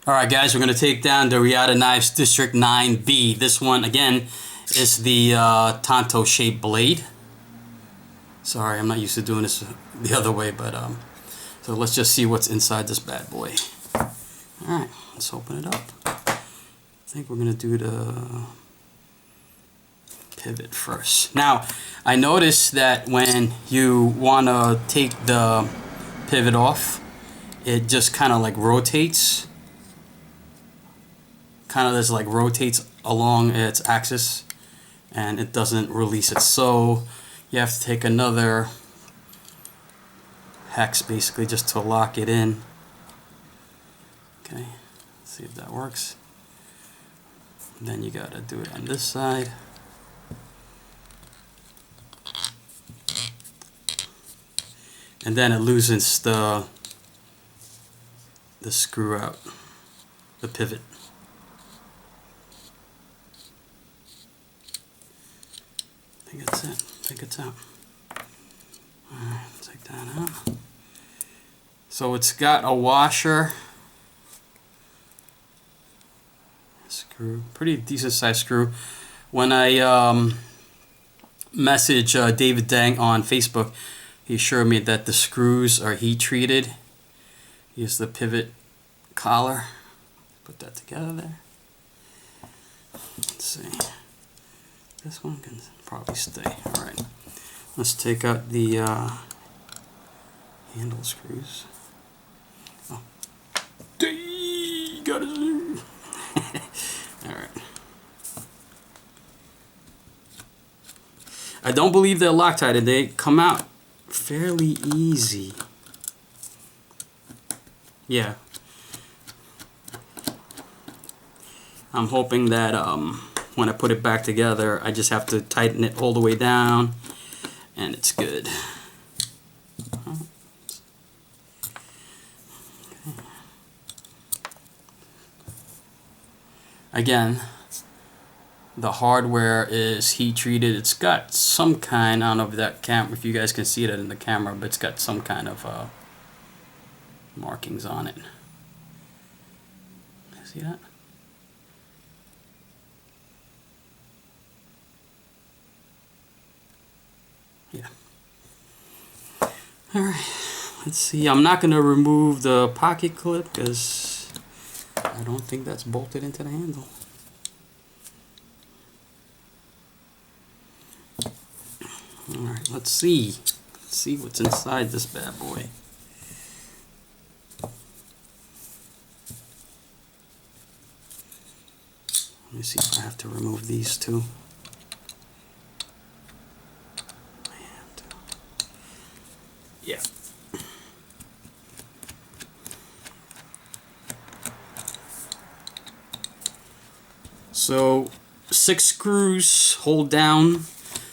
Alright guys, we're going to take down the Reatta Knives District 9B. This one, again, is the Tonto shaped blade. Sorry, I'm not used to doing this the other way, but so let's just see what's inside this bad boy. Alright, let's open it up. I think we're going to do the pivot first. Now, I noticed that when you want to take the pivot off, it just kind of like rotates. Kind of just like rotates along its axis, and it doesn't release it. So you have to take another hex basically just to lock it in. Okay, let's see if that works. And then you gotta do it on this side. And then it loosens the screw out, the pivot. I think that's it. I think it's out. Alright, take that out. So it's got a washer, screw, pretty decent sized screw. When I message David Dang on Facebook, he assured me that the screws are heat treated. Here's the pivot collar. Put that together there. Let's see. This one can probably stay. Alright. Let's take out the handle screws. Oh. Got it. Alright. I don't believe they're Loctite. They come out fairly easy. Yeah. I'm hoping that when I put it back together, I just have to tighten it all the way down, and it's good. Okay. Again, the hardware is heat treated. It's got some kind, I don't know if that if you guys can see that in the camera, but it's got some kind of markings on it. See that? Yeah. Alright, let's see. I'm not going to remove the pocket clip because I don't think that's bolted into the handle. Alright, let's see. Let's see what's inside this bad boy. Let me see if I have to remove these two. Yeah. So 6 screws hold down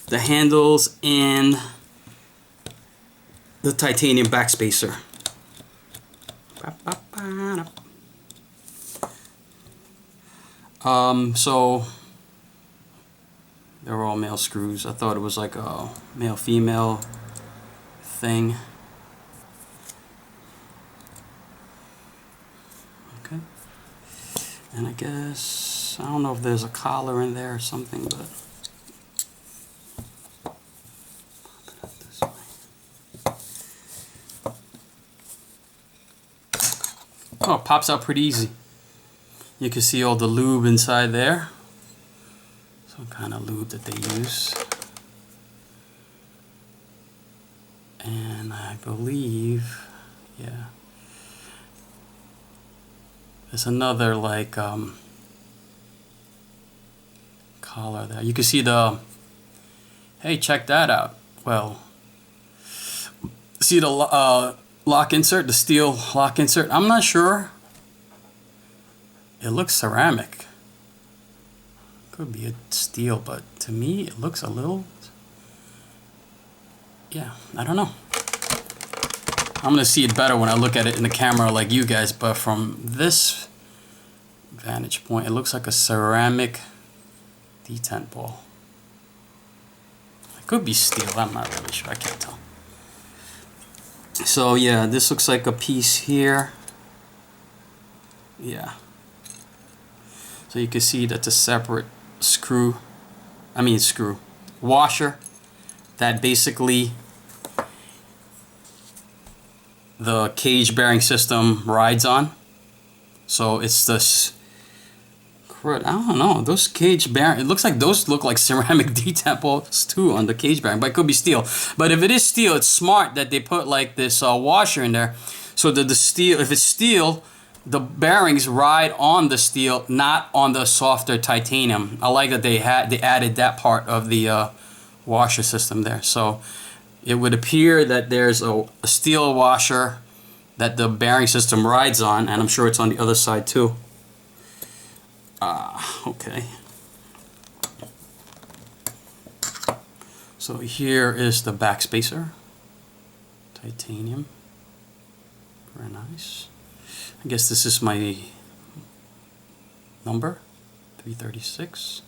the handles and the titanium backspacer. So they're all male screws. I thought it was like a male-female thing. Okay. And I guess, I don't know if there's a collar in there or something, but pop it up this way. Oh, it pops out pretty easy. You can see all the lube inside there. Some kind of lube that they use. And I believe, yeah, there's another like collar there. You can see the, hey, check that out. Well, see the lock insert, the steel lock insert? I'm not sure. It looks ceramic. Could be a steel, but to me it looks a little, yeah, I don't know. I'm gonna see it better when I look at it in the camera like you guys, but from this vantage point, it looks like a ceramic detent ball. It could be steel, I'm not really sure, I can't tell. So yeah, this looks like a piece here. Yeah. So you can see that's a separate screw washer that basically the cage bearing system rides on. So it's this, I don't know, those cage bearing, it looks like those look like ceramic details too on the cage bearing, but it could be steel. But if it is steel, it's smart that they put like this washer in there, so that the steel, if it's steel, the bearings ride on the steel, not on the softer titanium. I like that they added that part of the washer system there. So it would appear that there's a steel washer that the bearing system rides on, and I'm sure it's on the other side too. Okay. So here is the back spacer, titanium, very nice. I guess this is my number, 336.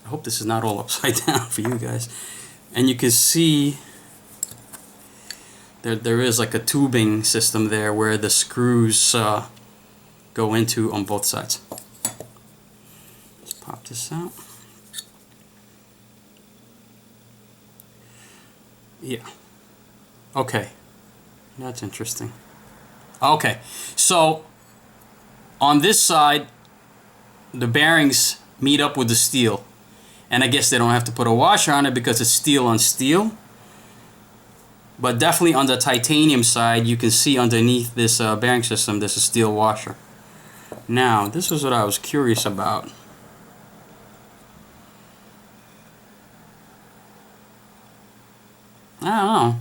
I hope this is not all upside down for you guys. And you can see there is like a tubing system there where the screws go into on both sides. Let's pop this out. Yeah. Okay. That's interesting. Okay. So on this side, the bearings meet up with the steel. And I guess they don't have to put a washer on it because it's steel on steel. But definitely on the titanium side, you can see underneath this bearing system, there's a steel washer. Now, this is what I was curious about. I don't know.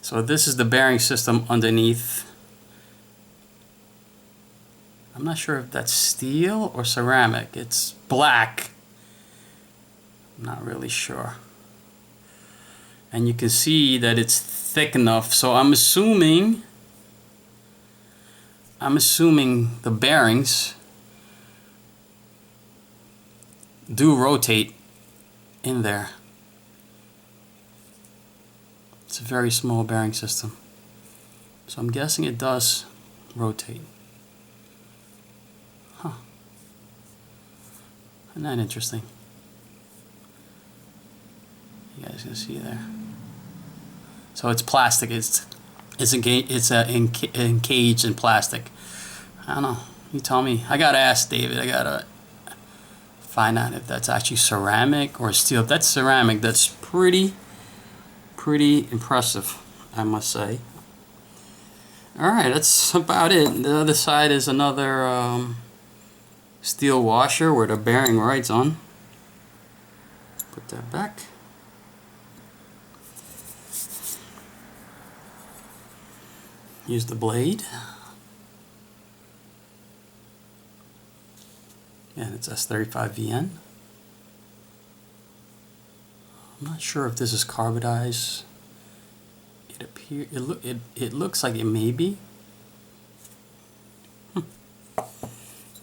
So this is the bearing system underneath. I'm not sure if that's steel or ceramic. It's black. I'm not really sure. And you can see that it's thick enough. So I'm assuming the bearings do rotate in there. It's a very small bearing system. So I'm guessing it does rotate. Huh. Isn't that interesting? You guys can see there. So it's plastic. It's encaged in plastic. I don't know. You tell me. I gotta ask David. I gotta find out if that's actually ceramic or steel. If that's ceramic, that's pretty impressive, I must say. All right, that's about it. The other side is another steel washer where the bearing rides on. Put that back. Use the blade. And it's S35VN. I'm not sure if this is carbidized. It looks like it may be.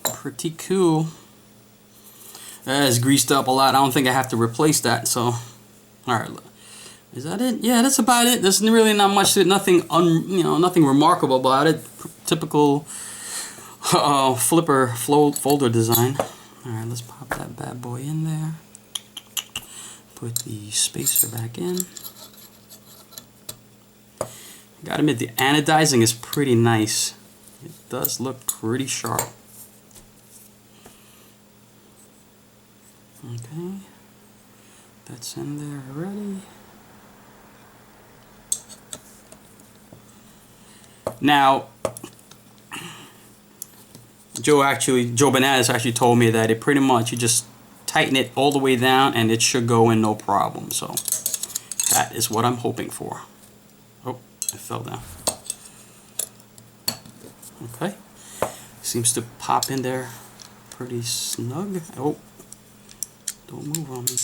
Pretty cool. That is greased up a lot. I don't think I have to replace that. So, all right. Is that it? Yeah, that's about it. There's really not much to it. Nothing nothing remarkable about it. Typical flipper folder design. All right, let's pop that bad boy in there. Put the spacer back in. Gotta admit, the anodizing is pretty nice. It does look pretty sharp. Okay, that's in there already. Now, Joe Bananas actually told me that it pretty much, you just tighten it all the way down and it should go in no problem. So that is what I'm hoping for. Oh, it fell down. Okay, seems to pop in there pretty snug. Oh, don't move on me.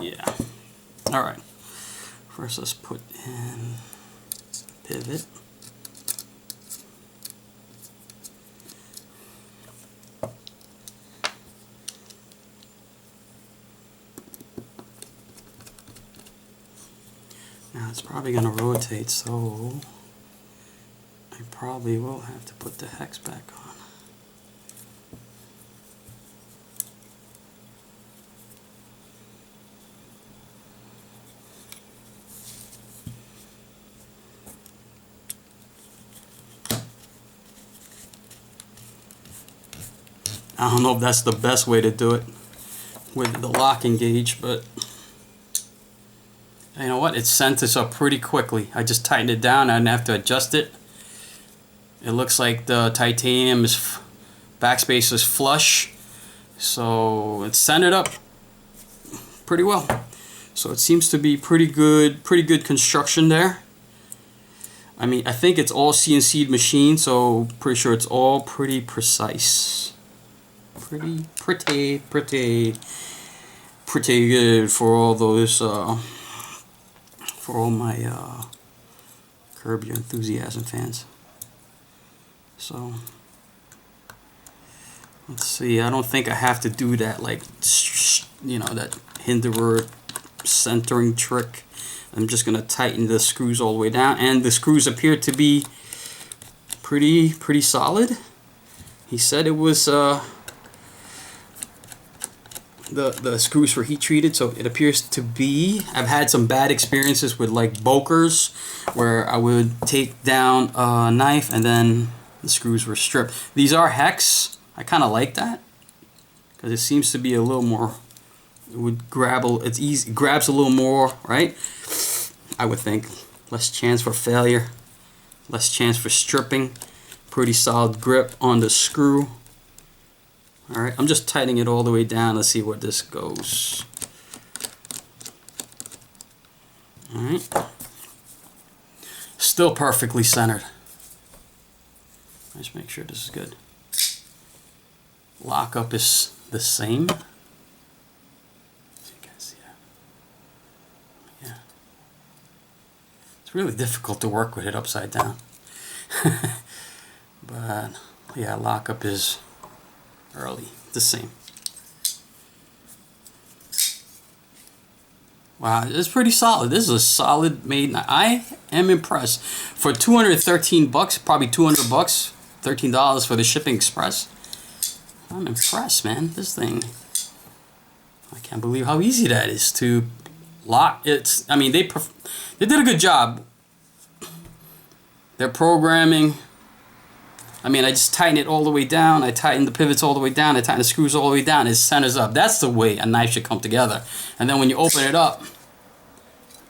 Yeah. All right. First, let's put in pivot. Now it's probably going to rotate, so I probably will have to put the hex back on. I don't know if that's the best way to do it with the locking gauge, but you know what? It sent this up pretty quickly. I just tightened it down. I didn't have to adjust it. It looks like the titanium is backspace is flush, so it's centered up pretty well. So it seems to be pretty good construction there. I mean, I think it's all CNC'd machine, so pretty sure it's all pretty precise. Pretty good for all those for all my Curb Your Enthusiasm fans. So let's see, I don't think I have to do that, like, you know, that Hinderer centering trick. I'm just gonna tighten the screws all the way down, and the screws appear to be pretty solid. He said it was the screws were heat treated, so it appears to be. I've had some bad experiences with like Bokers where I would take down a knife and then the screws were stripped. These are hex. I kind of like that because it seems to be a little more, it would grab, it's easy, it grabs a little more, right? I would think less chance for failure, less chance for stripping, pretty solid grip on the screw. Alright, I'm just tightening it all the way down. Let's see where this goes. Alright. Still perfectly centered. Let's make sure this is good. Lockup is the same. So you can see that. Yeah. It's really difficult to work with it upside down. But yeah, lockup is early, the same. Wow, it's pretty solid. This is a solid made. I am impressed. For 213 bucks, probably 200 bucks, $13 for the shipping express. I'm impressed, man. This thing, I can't believe how easy that is to lock. It's, I mean, they did a good job. Their programming. I mean, I just tighten it all the way down. I tighten the pivots all the way down. I tighten the screws all the way down. It centers up. That's the way a knife should come together. And then when you open it up,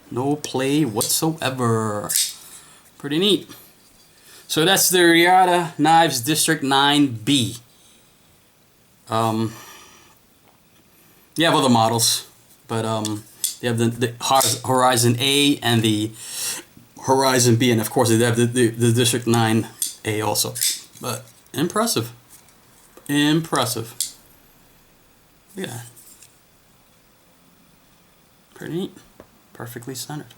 no play whatsoever. Pretty neat. So that's the Reatta Knives District 9B. You have other models, but you have the Horizon A and the Horizon B, and of course they have the District 9A also. But impressive. Impressive. Yeah. Pretty neat. Perfectly centered.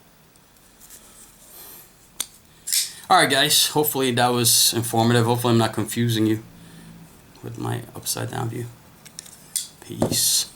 Alright guys, hopefully that was informative. Hopefully I'm not confusing you with my upside down view. Peace.